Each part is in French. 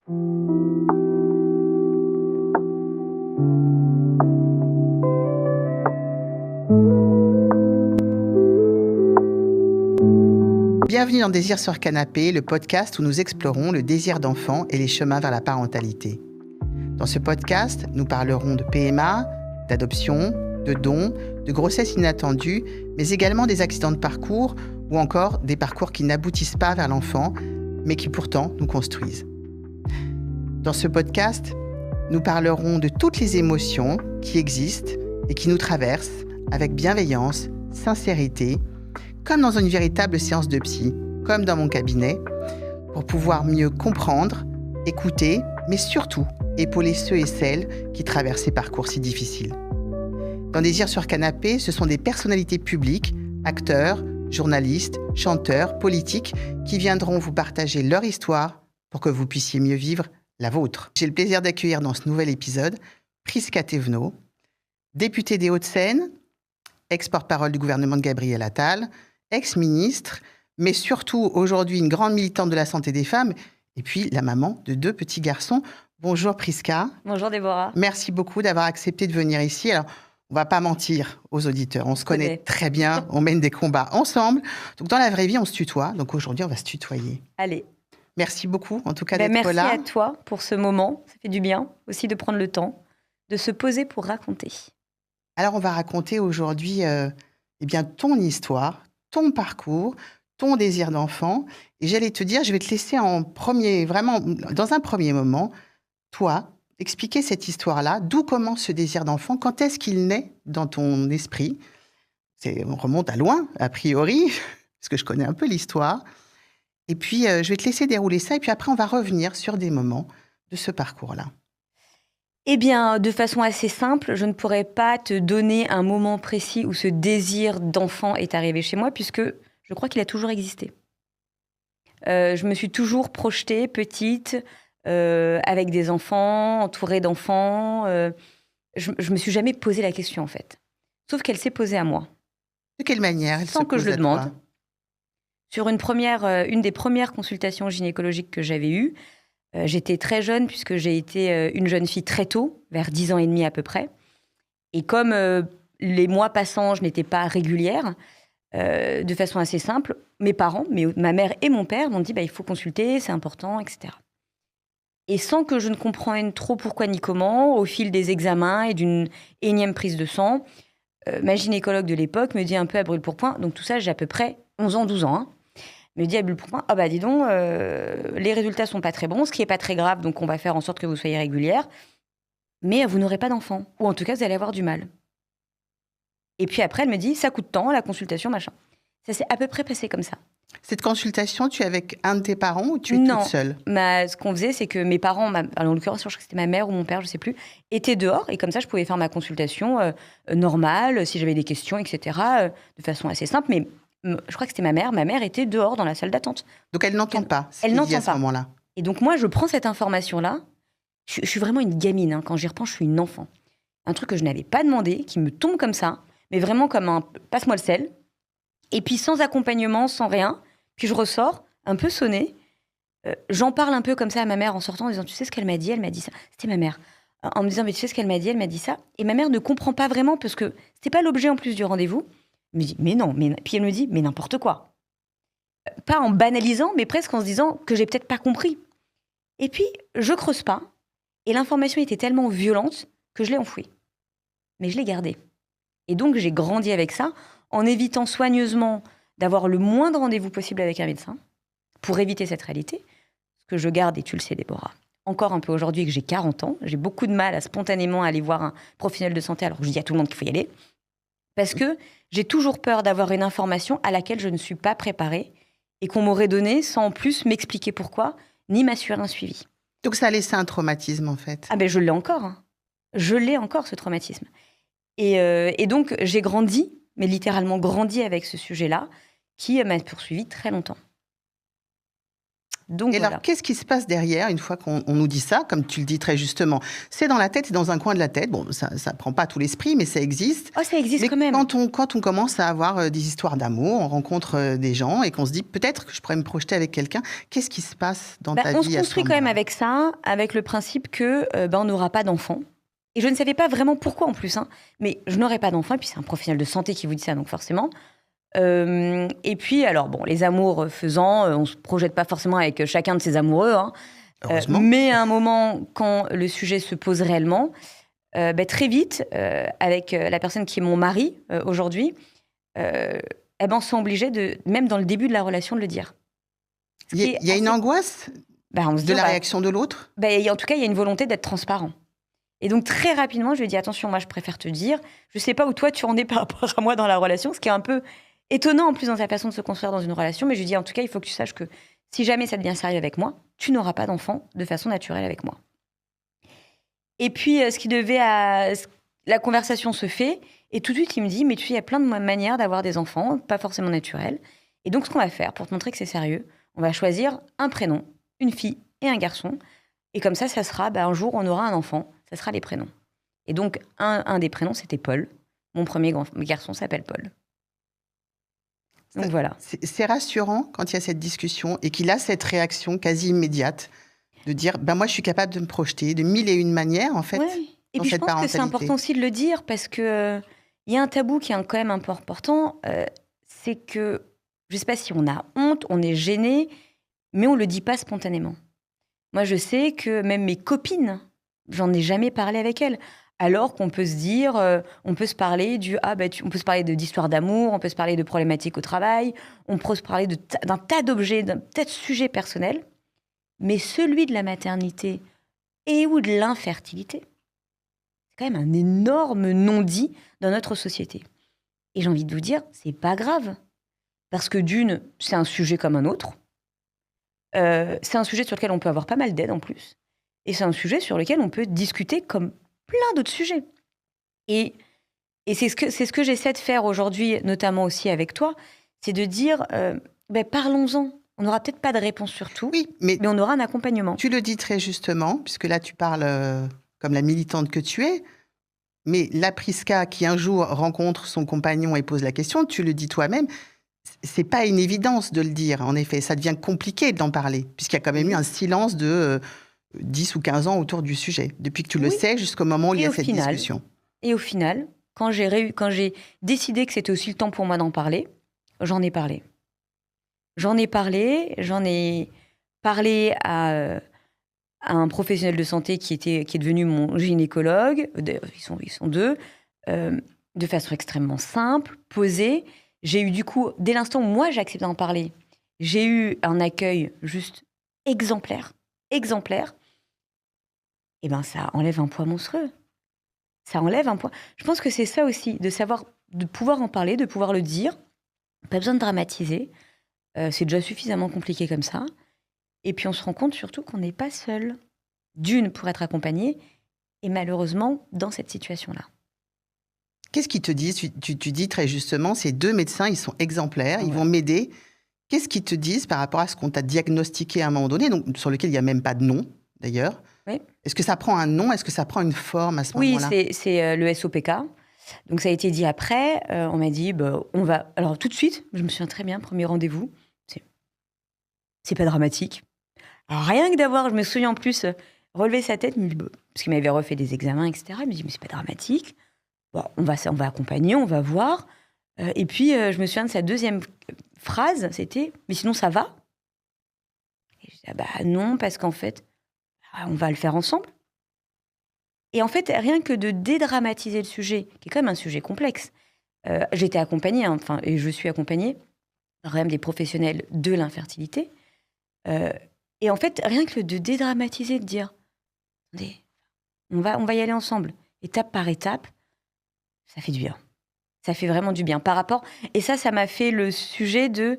Bienvenue dans Désir sur Canapé, le podcast où nous explorons le désir d'enfant et les chemins vers la parentalité. Dans ce podcast, nous parlerons de PMA, d'adoption, de dons, de grossesse inattendue, mais également des accidents de parcours ou encore des parcours qui n'aboutissent pas vers l'enfant, mais qui pourtant nous construisent. Dans ce podcast, nous parlerons de toutes les émotions qui existent et qui nous traversent avec bienveillance, sincérité, comme dans une véritable séance de psy, comme dans mon cabinet, pour pouvoir mieux comprendre, écouter, mais surtout épauler ceux et celles qui traversent ces parcours si difficiles. Dans Désir sur Canapé, ce sont des personnalités publiques, acteurs, journalistes, chanteurs, politiques, qui viendront vous partager leur histoire pour que vous puissiez mieux vivre la vôtre. J'ai le plaisir d'accueillir dans ce nouvel épisode Prisca Thévenot, députée des Hauts-de-Seine, ex-porte-parole du gouvernement de Gabriel Attal, ex-ministre, mais surtout aujourd'hui une grande militante de la santé des femmes, et puis la maman de 2 petits garçons. Bonjour Prisca. Bonjour Déborah. Merci beaucoup d'avoir accepté de venir ici. Alors, on va pas mentir aux auditeurs, on se connaît très bien, on mène des combats ensemble. Donc dans la vraie vie, on se tutoie, donc aujourd'hui on va se tutoyer. Allez. Merci beaucoup en tout cas d'être là. Merci à toi pour ce moment, ça fait du bien aussi de prendre le temps de se poser pour raconter. Alors on va raconter aujourd'hui ton histoire, ton parcours, ton désir d'enfant. Et j'allais te dire, je vais te laisser dans un premier moment, toi, expliquer cette histoire-là. D'où commence ce désir d'enfant? Quand est-ce qu'il naît dans ton esprit? On remonte à loin, a priori, parce que je connais un peu l'histoire. Et puis, je vais te laisser dérouler ça. Et puis après, on va revenir sur des moments de ce parcours-là. Eh bien, de façon assez simple, je ne pourrais pas te donner un moment précis où ce désir d'enfant est arrivé chez moi, puisque je crois qu'il a toujours existé. Je me suis toujours projetée petite, avec des enfants, entourée d'enfants. Je me suis jamais posé la question, en fait. Sauf qu'elle s'est posée à moi. De quelle manière sans que je le demande. Sur une des premières consultations gynécologiques que j'avais eues, j'étais très jeune, puisque j'ai été une jeune fille très tôt, vers 10 ans et demi à peu près. Et comme les mois passant, je n'étais pas régulière, de façon assez simple, mes parents, ma mère et mon père m'ont dit il faut consulter, c'est important, etc. Et sans que je ne comprenne trop pourquoi ni comment, au fil des examens et d'une énième prise de sang, ma gynécologue de l'époque me dit un peu à brûle-pourpoint, donc tout ça, j'ai à peu près 11 ans, 12 ans, me dit à brûle-pourpoint, dis donc, les résultats sont pas très bons, ce qui est pas très grave, donc on va faire en sorte que vous soyez régulière, mais vous n'aurez pas d'enfant, ou en tout cas, vous allez avoir du mal. Et puis après, elle me dit, ça coûte tant, la consultation, machin. Ça s'est à peu près passé comme ça. Cette consultation, tu es avec un de tes parents ou tu es toute seule? Non, ce qu'on faisait, c'est que mes parents, en l'occurrence, je crois que c'était ma mère ou mon père, je sais plus, étaient dehors, et comme ça, je pouvais faire ma consultation normale, si j'avais des questions, etc., de façon assez simple, mais je crois que c'était ma mère était dehors dans la salle d'attente. Donc elle n'entend pas elle n'entend pas à ce moment-là. Et donc moi, je prends cette information-là, je suis vraiment une gamine, quand j'y repense, je suis une enfant. Un truc que je n'avais pas demandé, qui me tombe comme ça, mais vraiment comme un passe-moi le sel, et puis sans accompagnement, sans rien, puis je ressors, un peu sonnée, j'en parle un peu comme ça à ma mère en sortant, en disant, tu sais ce qu'elle m'a dit, elle m'a dit ça. C'était ma mère. En me disant, mais tu sais ce qu'elle m'a dit, elle m'a dit ça. Et ma mère ne comprend pas vraiment, parce que c'était pas l'objet en plus du rendez-vous. Elle me dit, mais non, puis elle me dit, mais n'importe quoi. Pas en banalisant, mais presque en se disant que j'ai peut-être pas compris. Et puis, je creuse pas, et l'information était tellement violente que je l'ai enfouie. Mais je l'ai gardée. Et donc, j'ai grandi avec ça, en évitant soigneusement d'avoir le moins de rendez-vous possible avec un médecin, pour éviter cette réalité. Ce que je garde, et tu le sais, Déborah, encore un peu aujourd'hui que j'ai 40 ans, j'ai beaucoup de mal à spontanément aller voir un professionnel de santé, alors que je dis à tout le monde qu'il faut y aller, parce que j'ai toujours peur d'avoir une information à laquelle je ne suis pas préparée, et qu'on m'aurait donnée sans en plus m'expliquer pourquoi, ni m'assurer un suivi. Donc ça a laissé un traumatisme, en fait. Je l'ai encore. Hein. Je l'ai encore, ce traumatisme. Et donc, j'ai grandi, mais littéralement grandi avec ce sujet-là, qui m'a poursuivi très longtemps. Donc Et voilà. alors, qu'est-ce qui se passe derrière, une fois qu'on nous dit ça, comme tu le dis très justement? C'est dans la tête, c'est dans un coin de la tête. Bon, ça ne prend pas tout l'esprit, mais ça existe. Oh, ça existe Mais quand même. quand on commence à avoir des histoires d'amour, on rencontre des gens et qu'on se dit peut-être que je pourrais me projeter avec quelqu'un, qu'est-ce qui se passe dans ta vie On se à ce construit quand même moment-là? avec ça, avec le principe que on n'aura pas d'enfant. Et je ne savais pas vraiment pourquoi en plus, hein, mais je n'aurais pas d'enfant. Et puis c'est un professionnel de santé qui vous dit ça, donc forcément. Et puis, alors bon, les amours faisant, on ne se projette pas forcément avec chacun de ses amoureux. Hein. Heureusement. Mais à un moment, quand le sujet se pose réellement, très vite, avec la personne qui est mon mari aujourd'hui, on s'est obligé, même dans le début de la relation, de le dire. Il y a une angoisse On se dit, de la réaction de l'autre? en tout cas, il y a une volonté d'être transparent. Et donc, très rapidement, je lui ai dit, attention, moi, je préfère te dire, je ne sais pas où toi, tu en es par rapport à moi dans la relation, ce qui est un peu étonnant, en plus, dans ta façon de se construire dans une relation. Mais je lui ai dit, en tout cas, il faut que tu saches que si jamais ça devient sérieux avec moi, tu n'auras pas d'enfant de façon naturelle avec moi. Et puis, la conversation se fait, et tout de suite, il me dit, mais tu sais, il y a plein de manières d'avoir des enfants, pas forcément naturels. Et donc, ce qu'on va faire, pour te montrer que c'est sérieux, on va choisir un prénom, une fille et un garçon. Et comme ça sera, un jour, on aura un enfant, ça sera les prénoms. Et donc, un des prénoms, c'était Paul. Mon premier garçon s'appelle Paul. Donc voilà. C'est rassurant quand il y a cette discussion et qu'il a cette réaction quasi immédiate de dire, moi, je suis capable de me projeter de mille et une manières, en fait, Ouais. Et dans puis, je cette pense que c'est parentalité. important aussi de le dire parce que il y a un tabou qui est quand même un peu important. C'est que, je ne sais pas si on a honte, on est gêné, mais on ne le dit pas spontanément. Moi, je sais que même mes copines, j'en ai jamais parlé avec elles. Alors qu'on peut se dire, on peut se parler on peut se parler d'histoires d'amour, on peut se parler de problématiques au travail, on peut se parler d'un tas d'objets, d'un tas de sujets personnels. Mais celui de la maternité ou de l'infertilité, c'est quand même un énorme non-dit dans notre société. Et j'ai envie de vous dire, c'est pas grave. Parce que d'une, c'est un sujet comme un autre. C'est un sujet sur lequel on peut avoir pas mal d'aide en plus. Et c'est un sujet sur lequel on peut discuter comme plein d'autres sujets. Et c'est ce que j'essaie de faire aujourd'hui, notamment aussi avec toi, c'est de dire, parlons-en. On n'aura peut-être pas de réponse sur tout, Oui, mais on aura un accompagnement. tu le dis très justement, puisque là, tu parles comme la militante que tu es, mais la Prisca qui un jour rencontre son compagnon et pose la question, tu le dis toi-même, c'est pas une évidence de le dire, en effet. Ça devient compliqué d'en parler, puisqu'il y a quand même eu un silence de 10 ou 15 ans autour du sujet, depuis que tu le sais jusqu'au moment où il y a cette discussion. Et au final, quand j'ai décidé que c'était aussi le temps pour moi d'en parler, j'en ai parlé. J'en ai parlé à un professionnel de santé qui est devenu mon gynécologue. D'ailleurs, ils sont deux, de façon extrêmement simple, posée. J'ai eu du coup, dès l'instant où moi j'ai accepté d'en parler, j'ai eu un accueil juste exemplaire. Et ça enlève un poids monstrueux. Ça enlève un poids. Je pense que c'est ça aussi, de pouvoir en parler, de pouvoir le dire. Pas besoin de dramatiser. C'est déjà suffisamment compliqué comme ça. Et puis on se rend compte surtout qu'on n'est pas seul. D'une, pour être accompagné, et malheureusement, dans cette situation-là. Qu'est-ce qu'ils te disent? Tu dis très justement, ces deux médecins, ils sont exemplaires, ils vont m'aider. Qu'est-ce qu'ils te disent par rapport à ce qu'on t'a diagnostiqué à un moment donné, donc, sur lequel il n'y a même pas de nom, d'ailleurs? Oui. Est-ce que ça prend un nom? Est-ce que ça prend une forme à ce moment-là? Oui, c'est le SOPK. Donc ça a été dit après. On m'a dit, on va... Alors tout de suite, je me souviens très bien, premier rendez-vous, c'est pas dramatique. Alors rien que d'avoir, je me souviens en plus, relever sa tête, parce qu'il m'avait refait des examens, etc. Il me dit, mais c'est pas dramatique. Bon, on va accompagner, on va voir. Et puis, je me souviens de sa deuxième phrase, c'était « Mais sinon, ça va ?» Et je dis « non, parce qu'en fait, on va le faire ensemble. » Et en fait, rien que de dédramatiser le sujet, qui est quand même un sujet complexe, j'étais accompagnée, et je suis accompagnée par même des professionnels de l'infertilité. Et en fait, rien que de dédramatiser, de dire « Attendez, on va y aller ensemble, étape par étape », ça fait du bien. Ça fait vraiment du bien par rapport... Et ça m'a fait le sujet de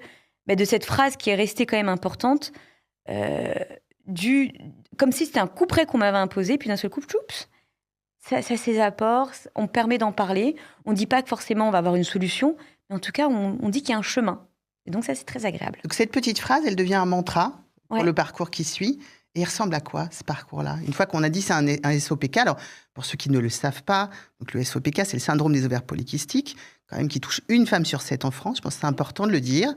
cette phrase qui est restée quand même importante, comme si c'était un coup près qu'on m'avait imposé, puis d'un seul coup, choups, ça a ses apports, on permet d'en parler, on ne dit pas que forcément on va avoir une solution, mais en tout cas, on dit qu'il y a un chemin. Et donc ça, c'est très agréable. Donc cette petite phrase, elle devient un mantra pour le parcours qui suit. Et il ressemble à quoi, ce parcours-là? Une fois qu'on a dit c'est un SOPK, alors pour ceux qui ne le savent pas, donc le SOPK, c'est le syndrome des ovaires polykystiques, quand même qui touche une femme sur 7 en France, je pense que c'est important de le dire,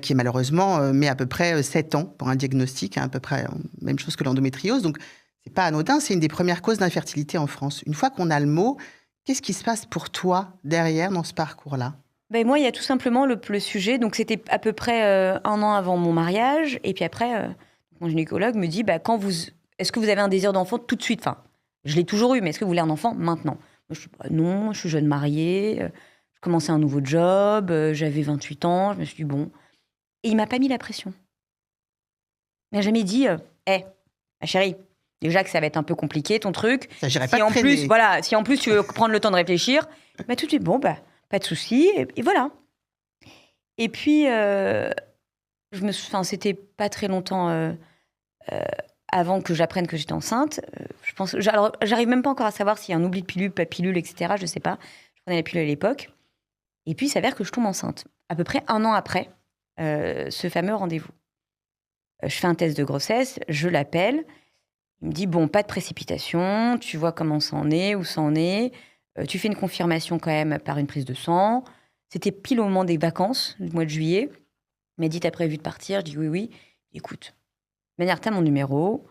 qui malheureusement met à peu près 7 ans pour un diagnostic, à peu près même chose que l'endométriose. Donc c'est pas anodin, c'est une des premières causes d'infertilité en France. Une fois qu'on a le mot, qu'est-ce qui se passe pour toi derrière dans ce parcours-là? Moi, il y a tout simplement le sujet. Donc, c'était à peu près 1 an avant mon mariage. Et puis après, mon gynécologue me dit est-ce que vous avez un désir d'enfant tout de suite? Enfin, je l'ai toujours eu, mais est-ce que vous voulez un enfant maintenant? Moi, je dis non, je suis jeune mariée, je commençais un nouveau job, j'avais 28 ans. Je me suis dit bon. Et il m'a pas mis la pression. Il m'a jamais dit ma chérie, déjà que ça va être un peu compliqué ton truc. Ça, j'irai si pas en te plus, traîner. si en plus tu veux prendre le temps de réfléchir, tout de suite pas de souci, et voilà. Et puis, c'était pas très longtemps avant que j'apprenne que j'étais enceinte. Alors, j'arrive même pas encore à savoir s'il y a un oubli de pilule, pas pilule, etc. Je sais pas. Je prenais la pilule à l'époque. Et puis, il s'avère que je tombe enceinte. À peu près 1 an après ce fameux rendez-vous. Je fais un test de grossesse, je l'appelle. Il me dit, bon, pas de précipitation, tu vois comment ça en est, où ça en est. Tu fais une confirmation quand même par une prise de sang. C'était pile au moment des vacances, du mois de juillet. Il m'a dit, t'as prévu de partir? Je dis oui. Écoute, de manière, t'as mon numéro,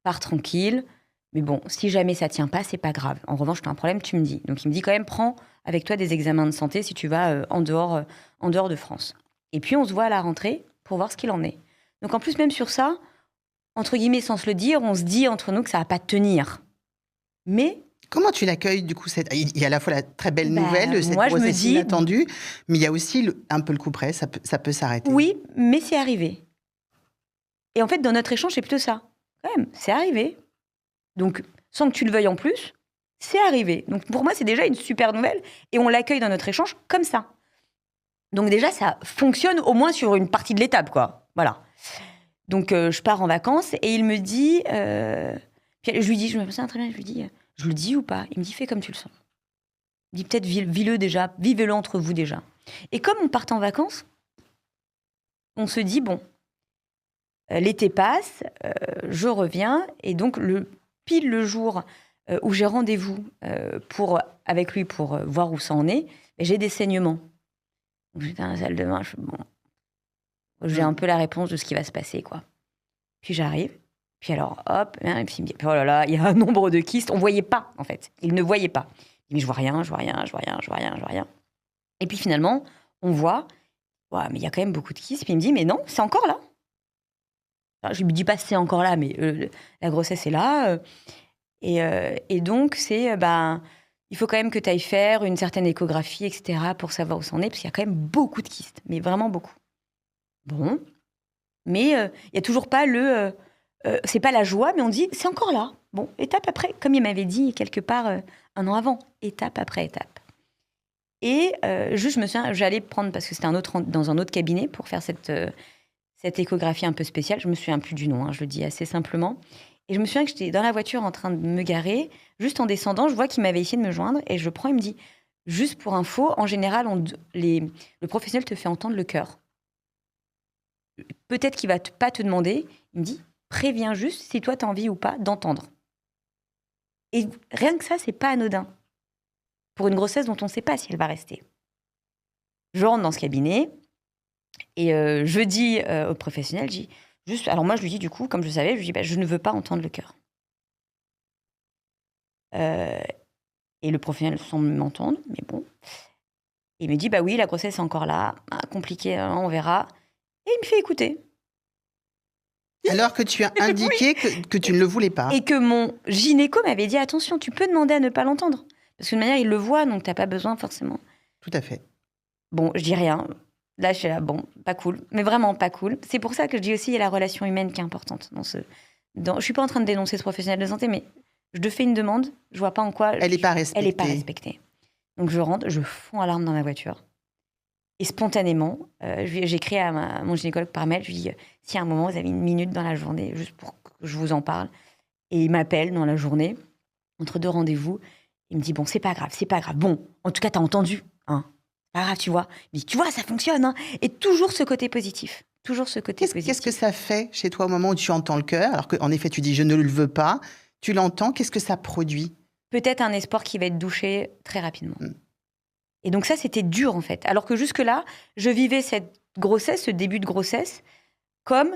pars tranquille. Mais bon, si jamais ça tient pas, c'est pas grave. En revanche, t'as un problème, tu me dis. Donc il me dit quand même, prends avec toi des examens de santé si tu vas en dehors de France. Et puis on se voit à la rentrée pour voir ce qu'il en est. Donc en plus, même sur ça, entre guillemets, sans se le dire, on se dit entre nous que ça va pas tenir. Mais comment tu l'accueilles, du coup? Il y a à la fois la très belle nouvelle de cette moi, je me grossesse dis, inattendue, mais il y a aussi un peu le coup près, ça peut s'arrêter. Oui, mais c'est arrivé. Et en fait, dans notre échange, c'est plutôt ça. Quand même, c'est arrivé. Donc, sans que tu le veuilles en plus, c'est arrivé. Donc, pour moi, c'est déjà une super nouvelle. Et on l'accueille dans notre échange comme ça. Donc, déjà, ça fonctionne au moins sur une partie de l'étape, quoi. Voilà. Donc, je pars en vacances et il me dit... Puis je lui dis, je me souviens très bien, je lui dis, je le dis ou pas? Il me dit, fais comme tu le sens. Il dit, peut-être vis-le déjà, vivez-le entre vous déjà. Et comme on part en vacances, on se dit, bon, l'été passe, je reviens, et donc pile le jour où j'ai rendez-vous avec lui pour voir où ça en est, j'ai des saignements. Donc j'étais dans la salle de bain, j'ai un peu la réponse de ce qui va se passer, quoi. Puis j'arrive, puis alors, hop, et puis il me dit, oh là là, il y a un nombre de kystes, on ne voyait pas, en fait. Il ne voyait pas. Il me dit, je vois rien. Et puis finalement, on voit, ouais, mais il y a quand même beaucoup de kystes. Puis il me dit, mais non, c'est encore là. Alors, je lui dis pas c'est encore là, mais la grossesse est là. Et donc, il faut quand même que tu ailles faire une certaine échographie, etc., pour savoir où ça en est, parce qu'il y a quand même beaucoup de kystes, mais vraiment beaucoup. Bon, mais il n'y a toujours pas c'est pas la joie, mais on dit c'est encore là. Bon, étape après, comme il m'avait dit quelque part 1 an avant, étape après étape. Et juste, je me souviens, j'allais prendre, parce que c'était dans un autre cabinet pour faire cette échographie un peu spéciale. Je me souviens plus du nom, je le dis assez simplement. Et je me souviens que j'étais dans la voiture en train de me garer. Juste en descendant, je vois qu'il m'avait essayé de me joindre. Et je prends, il me dit, juste pour info, en général, le professionnel te fait entendre le cœur. Peut-être qu'il va pas te demander. Il me dit, préviens juste si toi, tu as envie ou pas d'entendre. Et rien que ça, c'est pas anodin. Pour une grossesse dont on ne sait pas si elle va rester. Je rentre dans ce cabinet. Et je dis au professionnel, alors moi je lui dis du coup, comme je savais, je lui dis, je ne veux pas entendre le cœur. Et le professionnel semble m'entendre, mais bon. Il me dit, oui, la grossesse est encore là, compliqué, on verra. Et il me fait écouter. Alors que tu as indiqué que tu ne le voulais pas. Et que mon gynéco m'avait dit, attention, tu peux demander à ne pas l'entendre. Parce que de manière, il le voit, donc tu n'as pas besoin forcément. Tout à fait. Bon, je dis rien. Là, je suis là, bon, pas cool. Mais vraiment pas cool. C'est pour ça que je dis aussi, il y a la relation humaine qui est importante. Je suis pas en train de dénoncer ce professionnel de santé, mais je te fais une demande, je vois pas en quoi... Elle n'est pas respectée. Elle n'est pas respectée. Donc je rentre, je fonds à larmes dans ma voiture. Et spontanément, j'écris à mon gynécologue par mail, je lui dis, si à un moment vous avez 1 minute dans la journée, juste pour que je vous en parle. Et il m'appelle dans la journée, entre 2 rendez-vous. Il me dit, bon, c'est pas grave. Bon, en tout cas, t'as entendu, hein. Pas grave, tu vois. Il me dit, tu vois, ça fonctionne, hein. Et toujours ce côté positif. Toujours ce côté positif. Qu'est-ce que ça fait chez toi au moment où tu entends le cœur, alors qu'en effet, tu dis « je ne le veux pas », tu l'entends, qu'est-ce que ça produit? Peut-être un espoir qui va être douché très rapidement. Et donc ça, c'était dur en fait. Alors que jusque-là, je vivais cette grossesse, ce début de grossesse, comme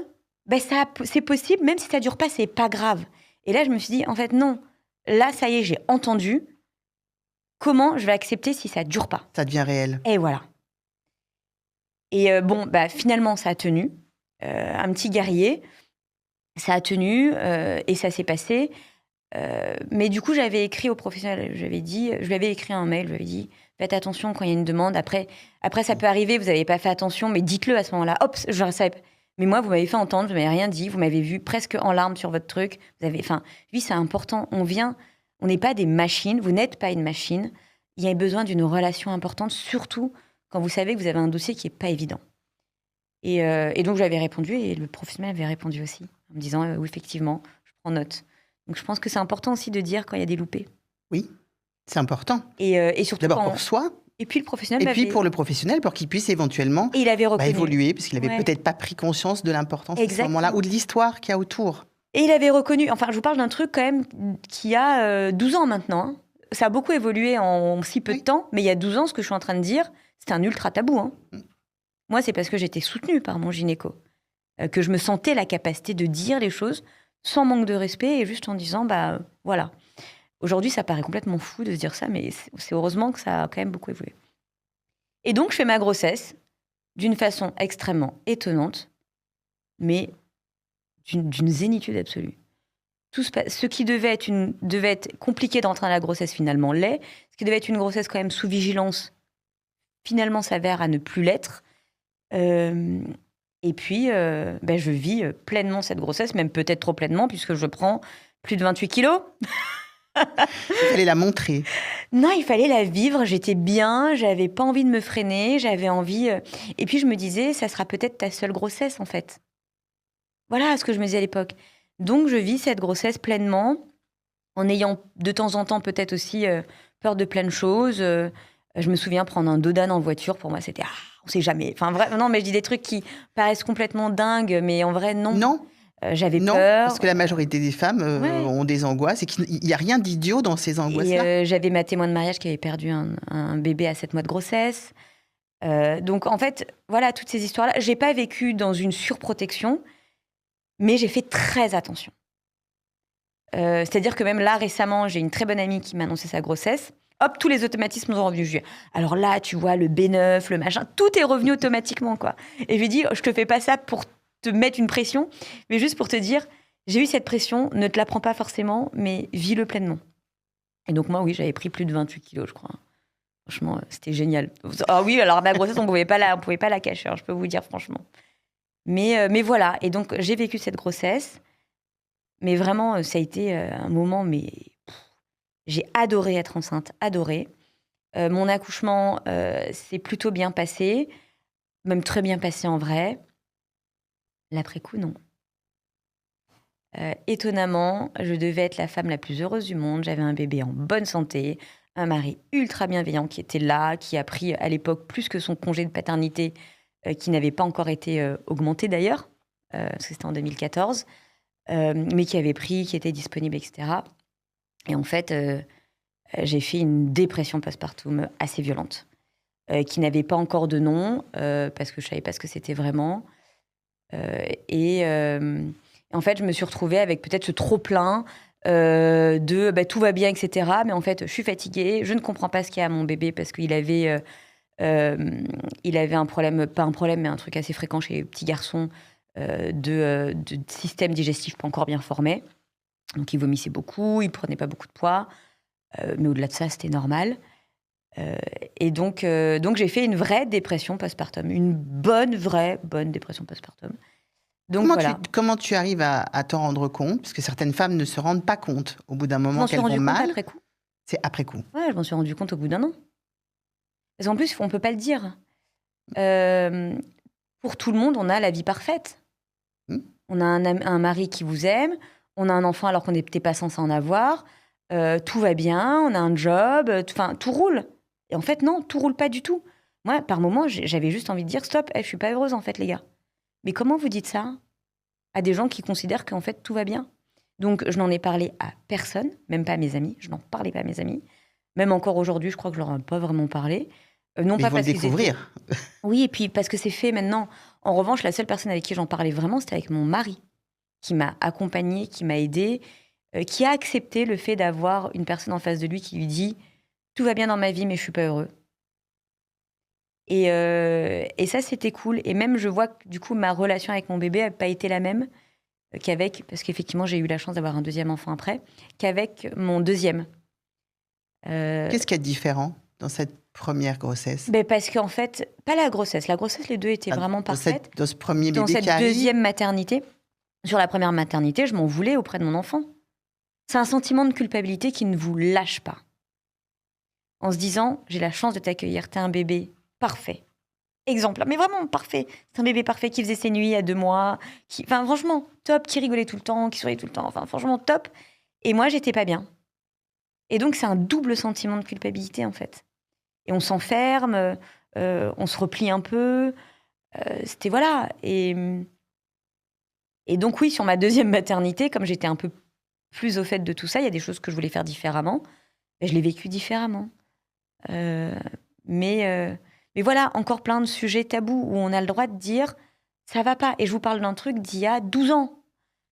c'est possible, même si ça dure pas, c'est pas grave. Et là, je me suis dit, en fait, non. Là, ça y est, j'ai entendu. Comment je vais accepter si ça dure pas? Ça devient réel. Et voilà. Et finalement, ça a tenu. Un petit guerrier, ça a tenu et ça s'est passé. Mais du coup, j'avais écrit au professionnel, je lui avais écrit un mail, je lui avais dit, faites attention quand il y a une demande. Après ça peut arriver, vous n'avez pas fait attention, mais dites-le à ce moment-là. Hop, je savais. Mais moi, vous m'avez fait entendre, vous m'avez rien dit, vous m'avez vu presque en larmes sur votre truc. Oui, c'est important. On n'est pas des machines, vous n'êtes pas une machine. Il y a besoin d'une relation importante, surtout quand vous savez que vous avez un dossier qui n'est pas évident. Et donc, j'avais répondu et le professionnel avait répondu aussi, en me disant, oui, effectivement, je prends note. Donc, je pense que c'est important aussi de dire quand il y a des loupés. Oui, c'est important. Et surtout d'abord pour soi. Et puis le professionnel. Et puis pour le professionnel, pour qu'il puisse éventuellement et il avait reconnu. Évoluer, parce qu'il n'avait peut-être pas pris conscience de l'importance de ce moment-là ou de l'histoire qu'il y a autour. Et il avait reconnu. Enfin, je vous parle d'un truc quand même qui a 12 ans maintenant. Hein. Ça a beaucoup évolué en si peu de temps, mais il y a 12 ans, ce que je suis en train de dire, c'était un ultra tabou. Hein. Moi, c'est parce que j'étais soutenue par mon gynéco que je me sentais la capacité de dire les choses sans manque de respect et juste en disant, voilà. Aujourd'hui, ça paraît complètement fou de se dire ça, mais c'est heureusement que ça a quand même beaucoup évolué. Et donc, je fais ma grossesse d'une façon extrêmement étonnante, mais d'une zénitude absolue. Ce qui devait être compliqué d'entrer dans la grossesse, finalement, l'est. Ce qui devait être une grossesse quand même sous vigilance, finalement, s'avère à ne plus l'être. Et puis, je vis pleinement cette grossesse, même peut-être trop pleinement, puisque je prends plus de 28 kilos. Il fallait la montrer. Non, il fallait la vivre. J'étais bien, j'avais pas envie de me freiner, j'avais envie... Et puis, je me disais, ça sera peut-être ta seule grossesse, en fait. Voilà ce que je me disais à l'époque. Donc, je vis cette grossesse pleinement, en ayant de temps en temps peut-être aussi peur de plein de choses. Je me souviens prendre un dodan en voiture. Pour moi, c'était... on sait jamais. Enfin, non, mais je dis des trucs qui paraissent complètement dingues, mais en vrai, non. Non. J'avais non, peur. parce que la majorité des femmes ont des angoisses et qu'il n'y a rien d'idiot dans ces angoisses-là. Et j'avais ma témoin de mariage qui avait perdu un bébé à 7 mois de grossesse. Donc, en fait, voilà, toutes ces histoires-là. Je n'ai pas vécu dans une surprotection, mais j'ai fait très attention. C'est-à-dire que même là, récemment, j'ai une très bonne amie qui m'a annoncé sa grossesse. Hop, tous les automatismes sont revenus. Alors là, tu vois, le B9, le machin, tout est revenu automatiquement, quoi. Et je lui ai dit, je te fais pas ça pour te mettre une pression, mais juste pour te dire, j'ai eu cette pression, ne te la prends pas forcément, mais vis-le pleinement. Et donc moi, oui, j'avais pris plus de 28 kilos, je crois. Franchement, c'était génial. Ah oui, alors ma grossesse, on pouvait pas la cacher, hein, je peux vous dire franchement. Mais voilà, et donc j'ai vécu cette grossesse, mais vraiment, ça a été un moment, mais j'ai adoré être enceinte, adoré. Mon accouchement s'est plutôt bien passé, même très bien passé en vrai. L'après-coup, non. Étonnamment, je devais être la femme la plus heureuse du monde. J'avais un bébé en bonne santé, un mari ultra bienveillant qui était là, qui a pris à l'époque plus que son congé de paternité, qui n'avait pas encore été augmenté d'ailleurs, parce que c'était en 2014, mais qui avait pris, qui était disponible, etc. Et en fait, j'ai fait une dépression postpartum assez violente, qui n'avait pas encore de nom, parce que je ne savais pas ce que c'était vraiment. En fait, je me suis retrouvée avec peut-être ce trop-plein de tout va bien, etc. Mais en fait, je suis fatiguée, je ne comprends pas ce qu'il y a à mon bébé parce qu'il avait, un problème, pas un problème, mais un truc assez fréquent chez les petits garçons de système digestif pas encore bien formé. Donc, il vomissait beaucoup, il prenait pas beaucoup de poids. Mais au-delà de ça, c'était normal. Et donc, j'ai fait une vraie dépression postpartum. Une vraie bonne dépression postpartum. Donc, comment tu arrives à t'en rendre compte? Parce que certaines femmes ne se rendent pas compte au bout d'un moment qu'elles vont mal. Je m'en suis rendu compte après coup. C'est après coup. Ouais, je m'en suis rendu compte au bout d'un an. Parce qu'en plus, on ne peut pas le dire. Pour tout le monde, on a la vie parfaite. On a un mari qui vous aime. On a un enfant alors qu'on n'était pas censé en avoir. Tout va bien, on a un job. Tout roule. Et en fait, non, tout roule pas du tout. Moi, par moments, j'avais juste envie de dire stop, je suis pas heureuse en fait, les gars. mais comment vous dites ça à des gens qui considèrent qu'en fait, tout va bien? Donc, je n'en ai parlé à personne, même pas à mes amis. Je n'en parlais pas à mes amis. Même encore aujourd'hui, je crois que je leur ai pas vraiment parlé. Non Mais pas ils vont le parce qu'ils étaient... découvrir. Oui, et puis parce que c'est fait maintenant. En revanche, la seule personne avec qui j'en parlais vraiment, c'était avec mon mari, qui m'a accompagnée, qui m'a aidée, qui a accepté le fait d'avoir une personne en face de lui qui lui dit « Tout va bien dans ma vie, mais je suis pas heureux ». Et ça, c'était cool. Et même, je vois que du coup, ma relation avec mon bébé n'a pas été la même qu'avec, parce qu'effectivement, j'ai eu la chance d'avoir un deuxième enfant après, qu'avec mon deuxième. Qu'est-ce qu'il y a de différent dans cette première grossesse? Parce qu'en fait, pas la grossesse. La grossesse, les deux étaient vraiment parfaites. Dans ce premier Dans bébé cette qui arrive, deuxième maternité, sur la première maternité, je m'en voulais auprès de mon enfant. C'est un sentiment de culpabilité qui ne vous lâche pas. En se disant, j'ai la chance de t'accueillir, t'es un bébé parfait, exemplaire, mais vraiment parfait. C'est un bébé parfait qui faisait ses nuits à 2 mois, enfin franchement, top, qui rigolait tout le temps, qui souriait tout le temps, enfin franchement, top. Et moi, j'étais pas bien. Et donc, c'est un double sentiment de culpabilité, en fait. Et on s'enferme, on se replie un peu. C'était voilà. Et donc, oui, sur ma deuxième maternité, comme j'étais un peu plus au fait de tout ça, il y a des choses que je voulais faire différemment. Je l'ai vécu différemment. Mais voilà, encore plein de sujets tabous où on a le droit de dire ça va pas. Et je vous parle d'un truc d'il y a 12 ans.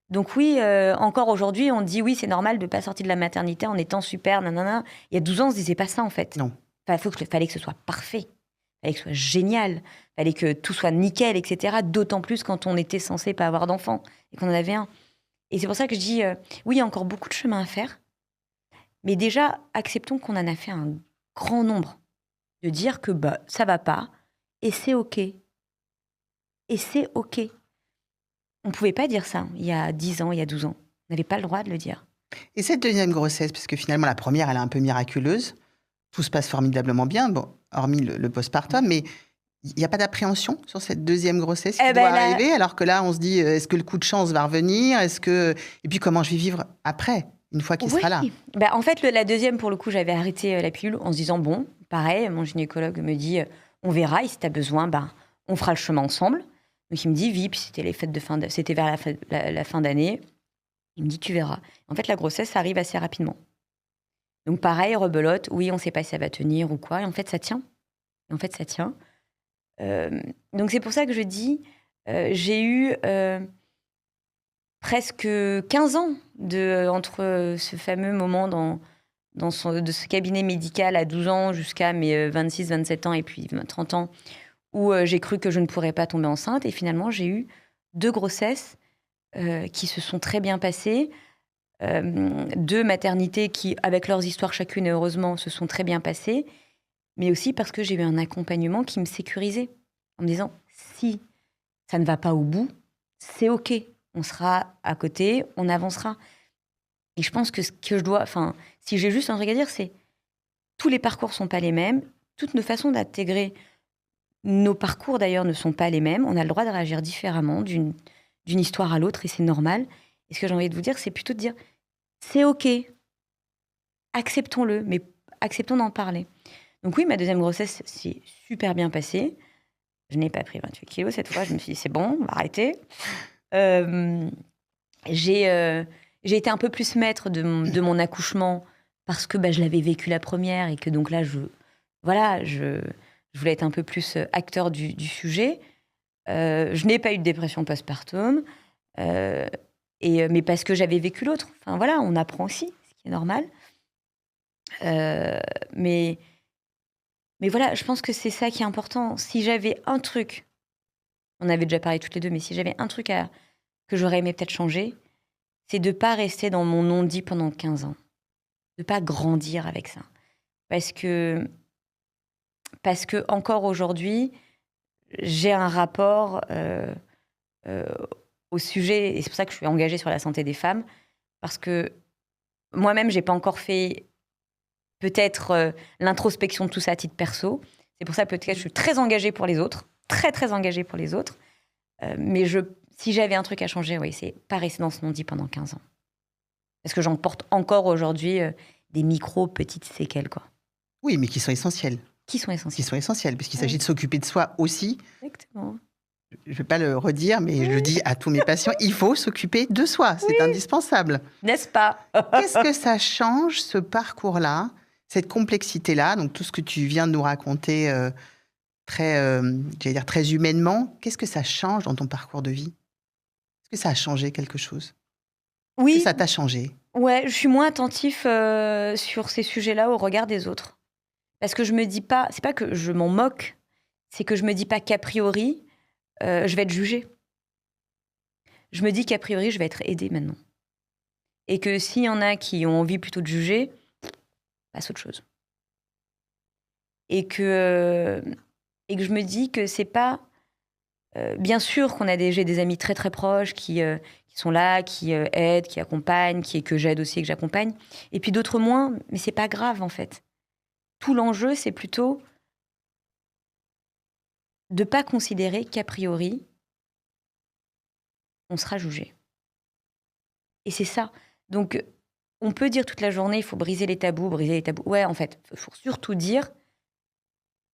Donc oui, encore aujourd'hui, on dit oui, c'est normal de ne pas sortir de la maternité en étant super, nanana. Il y a 12 ans, on ne se disait pas ça en fait. Non. Enfin, fallait que ce soit parfait, fallait que ce soit génial, fallait que tout soit nickel, etc. D'autant plus quand on était censé pas avoir d'enfant et qu'on en avait un. Et c'est pour ça que je dis oui, il y a encore beaucoup de chemin à faire. Mais déjà, acceptons qu'on en a fait un grand nombre. De dire que ça va pas, et c'est OK. Et c'est OK. On ne pouvait pas dire ça il y a 10 ans, il y a 12 ans. On n'avait pas le droit de le dire. Et cette deuxième grossesse, parce que finalement, la première, elle est un peu miraculeuse. Tout se passe formidablement bien, bon, hormis le postpartum, mais il n'y a pas d'appréhension sur cette deuxième grossesse qui doit arriver, alors que là, on se dit, est-ce que le coup de chance va revenir? Et puis, comment je vais vivre après, une fois qu'il sera là? En fait, la deuxième, pour le coup, j'avais arrêté la pilule en se disant, bon, pareil, mon gynécologue me dit, on verra, et si tu as besoin, on fera le chemin ensemble. Donc, il me dit, puis c'était les fêtes de c'était vers la fin d'année. Il me dit, tu verras. En fait, la grossesse, ça arrive assez rapidement. Donc, pareil, rebelote, oui, on ne sait pas si ça va tenir ou quoi. Et en fait, ça tient. Donc, c'est pour ça que je dis, j'ai eu presque 15 ans entre ce fameux moment de ce cabinet médical à 12 ans jusqu'à mes 26, 27 ans et puis 30 ans, où j'ai cru que je ne pourrais pas tomber enceinte. Et finalement, j'ai eu 2 grossesses qui se sont très bien passées. 2 maternités qui, avec leurs histoires chacune, heureusement, se sont très bien passées. Mais aussi parce que j'ai eu un accompagnement qui me sécurisait. En me disant, si ça ne va pas au bout, c'est OK. On sera à côté, on avancera. Et je pense que ce que je dois... Enfin, si j'ai juste un truc à dire, c'est tous les parcours ne sont pas les mêmes. Toutes nos façons d'intégrer nos parcours, d'ailleurs, ne sont pas les mêmes. On a le droit de réagir différemment d'une histoire à l'autre et c'est normal. Et ce que j'ai envie de vous dire, c'est plutôt de dire, c'est OK. Acceptons-le, mais acceptons d'en parler. Donc oui, ma deuxième grossesse s'est super bien passée. Je n'ai pas pris 28 kilos cette fois. Je me suis dit, c'est bon, on va arrêter. J'ai été un peu plus maître de mon accouchement parce que je l'avais vécu la première et que donc là, je voulais être un peu plus acteur du sujet. Je n'ai pas eu de dépression postpartum, mais parce que j'avais vécu l'autre. Enfin voilà, on apprend aussi, ce qui est normal. Mais voilà, je pense que c'est ça qui est important. Si j'avais un truc, on avait déjà parlé toutes les deux, mais si j'avais un truc que j'aurais aimé peut-être changer, c'est de ne pas rester dans mon non-dit pendant 15 ans. De ne pas grandir avec ça. Parce que encore aujourd'hui, j'ai un rapport au sujet, et c'est pour ça que je suis engagée sur la santé des femmes, parce que moi-même, je n'ai pas encore fait peut-être l'introspection de tout ça à titre perso. C'est pour ça peut-être que je suis très engagée pour les autres, très, très engagée pour les autres. Mais si j'avais un truc à changer, oui, c'est pas rester dans ce non-dit pendant 15 ans. Parce que j'en porte encore aujourd'hui des petites séquelles, quoi. Oui, mais qui sont essentielles. Qui sont essentielles. Puisqu'il s'agit de s'occuper de soi aussi. Exactement. je ne vais pas le redire, mais je le dis à tous mes patients, il faut s'occuper de soi, c'est indispensable. N'est-ce pas? Qu'est-ce que ça change, ce parcours-là, cette complexité-là, donc tout ce que tu viens de nous raconter j'allais dire très humainement, qu'est-ce que ça change dans ton parcours de vie? Est-ce que ça a changé quelque chose? Est-ce que Oui, ça t'a changé? ouais, je suis moins attentif sur ces sujets-là au regard des autres. Parce que je me dis pas, c'est pas que je m'en moque, c'est que je me dis pas qu'a priori, je vais être jugée. Je me dis qu'a priori, je vais être aidée maintenant. Et que s'il y en a qui ont envie plutôt de juger, passe autre chose. Et que je me dis que c'est pas... bien sûr qu'on a j'ai des amis très très proches qui sont là, qui aident, qui accompagnent, que j'aide aussi et que j'accompagne. Et puis d'autres moins, mais c'est pas grave en fait. Tout l'enjeu, c'est plutôt de pas considérer qu'a priori, on sera jugé. Et c'est ça. Donc, on peut dire toute la journée, il faut briser les tabous, briser les tabous. Ouais, en fait, il faut surtout dire,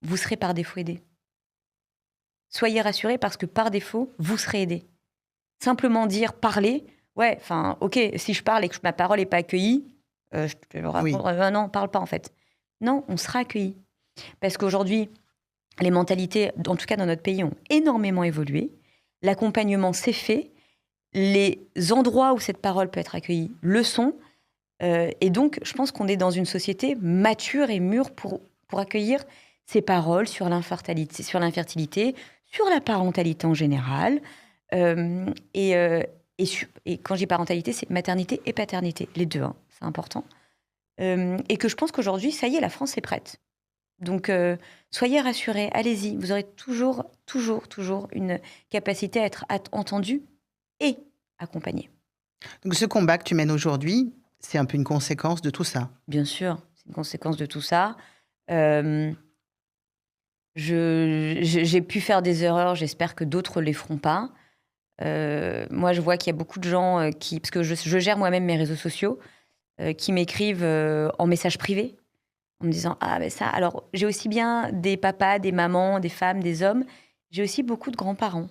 vous serez par défaut aidé. Soyez rassurés parce que par défaut, vous serez aidé. Simplement dire, parler, ouais, enfin, ok, si je parle et que ma parole n'est pas accueillie, je te le raconte, non, parle pas en fait. Non, on sera accueilli. Parce qu'aujourd'hui, les mentalités, en tout cas dans notre pays, ont énormément évolué. L'accompagnement s'est fait. Les endroits où cette parole peut être accueillie le sont. Et donc, je pense qu'on est dans une société mature et mûre pour accueillir ces paroles sur l'infertilité, sur la parentalité en général. Et quand je dis parentalité, c'est maternité et paternité, les deux, hein, c'est important. Et que je pense qu'aujourd'hui, ça y est, la France est prête. Donc, soyez rassurés, allez-y, vous aurez toujours une capacité à être entendu et accompagné. Donc ce combat que tu mènes aujourd'hui, c'est un peu une conséquence de tout ça? Bien sûr, c'est une conséquence de tout ça. J'ai pu faire des erreurs, j'espère que d'autres ne les feront pas. Moi, je vois qu'il y a beaucoup de gens parce que je gère moi-même mes réseaux sociaux, qui m'écrivent en message privé, en me disant « Ah, ben ça… » Alors, j'ai aussi bien des papas, des mamans, des femmes, des hommes. J'ai aussi beaucoup de grands-parents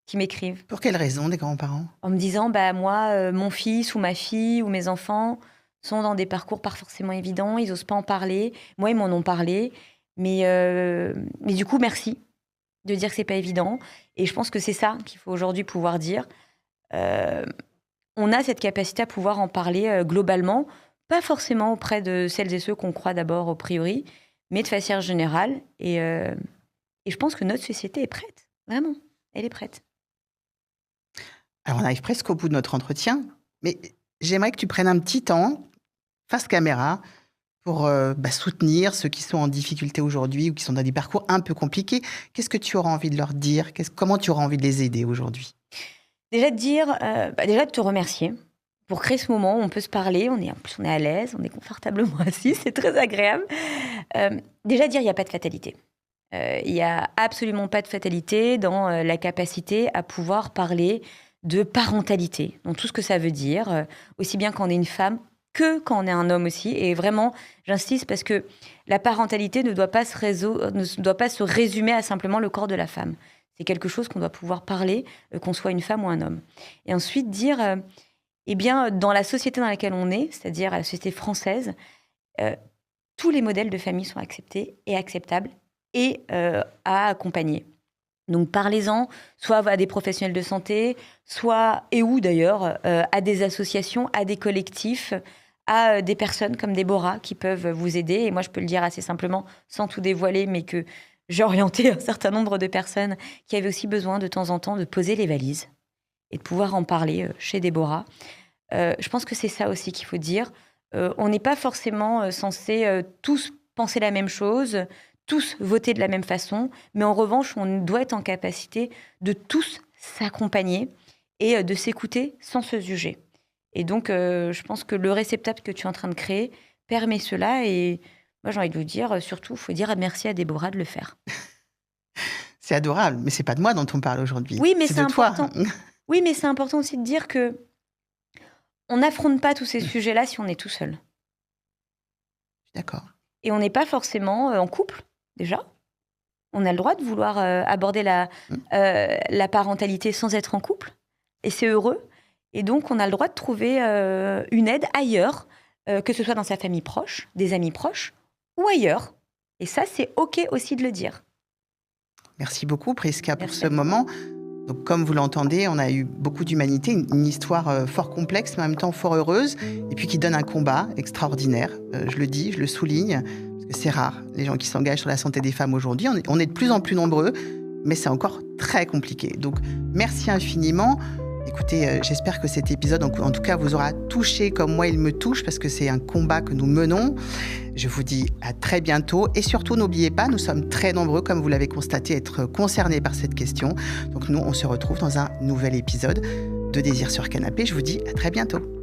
qui m'écrivent. Pour quelle raison, des grands-parents? En me disant « Bah, moi, mon fils ou ma fille ou mes enfants sont dans des parcours pas forcément évidents, ils n'osent pas en parler. Moi, ils m'en ont parlé. Mais du coup, merci de dire que c'est pas évident. Et je pense que c'est ça qu'il faut aujourd'hui pouvoir dire. On a cette capacité à pouvoir en parler globalement, pas forcément auprès de celles et ceux qu'on croit d'abord a priori, mais de façon générale. Et je pense que notre société est prête, vraiment, elle est prête. Alors, on arrive presque au bout de notre entretien, mais j'aimerais que tu prennes un petit temps, face caméra, pour soutenir ceux qui sont en difficulté aujourd'hui ou qui sont dans des parcours un peu compliqués. Qu'est-ce que tu auras envie de leur dire? Comment tu auras envie de les aider aujourd'hui? Déjà de te remercier pour créer ce moment où on peut se parler. En plus, on est à l'aise, on est confortablement assis, c'est très agréable. Déjà dire, il n'y a pas de fatalité. Il n'y a absolument pas de fatalité dans la capacité à pouvoir parler de parentalité, dans tout ce que ça veut dire, aussi bien quand on est une femme que quand on est un homme aussi. Et vraiment, j'insiste parce que la parentalité ne doit pas se résumer à simplement le corps de la femme. C'est quelque chose qu'on doit pouvoir parler, qu'on soit une femme ou un homme. Et ensuite dire, dans la société dans laquelle on est, c'est-à-dire la société française, tous les modèles de famille sont acceptés et acceptables et à accompagner. Donc parlez-en, soit à des professionnels de santé, soit, et où d'ailleurs, à des associations, à des collectifs, à des personnes comme Déborah qui peuvent vous aider. Et moi, je peux le dire assez simplement, sans tout dévoiler, mais que j'ai orienté un certain nombre de personnes qui avaient aussi besoin de temps en temps de poser les valises et de pouvoir en parler chez Déborah. Je pense que c'est ça aussi qu'il faut dire. On n'est pas forcément censé tous penser la même chose, tous voter de la même façon, mais en revanche, on doit être en capacité de tous s'accompagner et de s'écouter sans se juger. Et donc, je pense que le réceptacle que tu es en train de créer permet cela. Et moi, j'ai envie de vous dire, surtout, il faut dire merci à Déborah de le faire. C'est adorable, mais c'est pas de moi dont on parle aujourd'hui. Oui, mais c'est c'est de important. Toi. Oui, mais c'est important aussi de dire que on n'affronte pas tous ces sujets-là si on est tout seul. D'accord. Et on n'est pas forcément en couple, déjà. On a le droit de vouloir aborder la parentalité sans être en couple. Et c'est heureux. Et donc, on a le droit de trouver une aide ailleurs, que ce soit dans sa famille proche, des amis proches ou ailleurs. Et ça, c'est OK aussi de le dire. Merci beaucoup, Prisca, pour ce moment. Donc, comme vous l'entendez, on a eu beaucoup d'humanité, une histoire fort complexe, mais en même temps fort heureuse, et puis qui donne un combat extraordinaire. Je le dis, je le souligne, parce que c'est rare, les gens qui s'engagent sur la santé des femmes aujourd'hui. On est de plus en plus nombreux, mais c'est encore très compliqué. Donc, merci infiniment. Écoutez, j'espère que cet épisode, en tout cas, vous aura touché comme moi il me touche, parce que c'est un combat que nous menons. Je vous dis à très bientôt. Et surtout, n'oubliez pas, nous sommes très nombreux, comme vous l'avez constaté, à être concernés par cette question. Donc nous, on se retrouve dans un nouvel épisode de Désir sur Canapé. Je vous dis à très bientôt.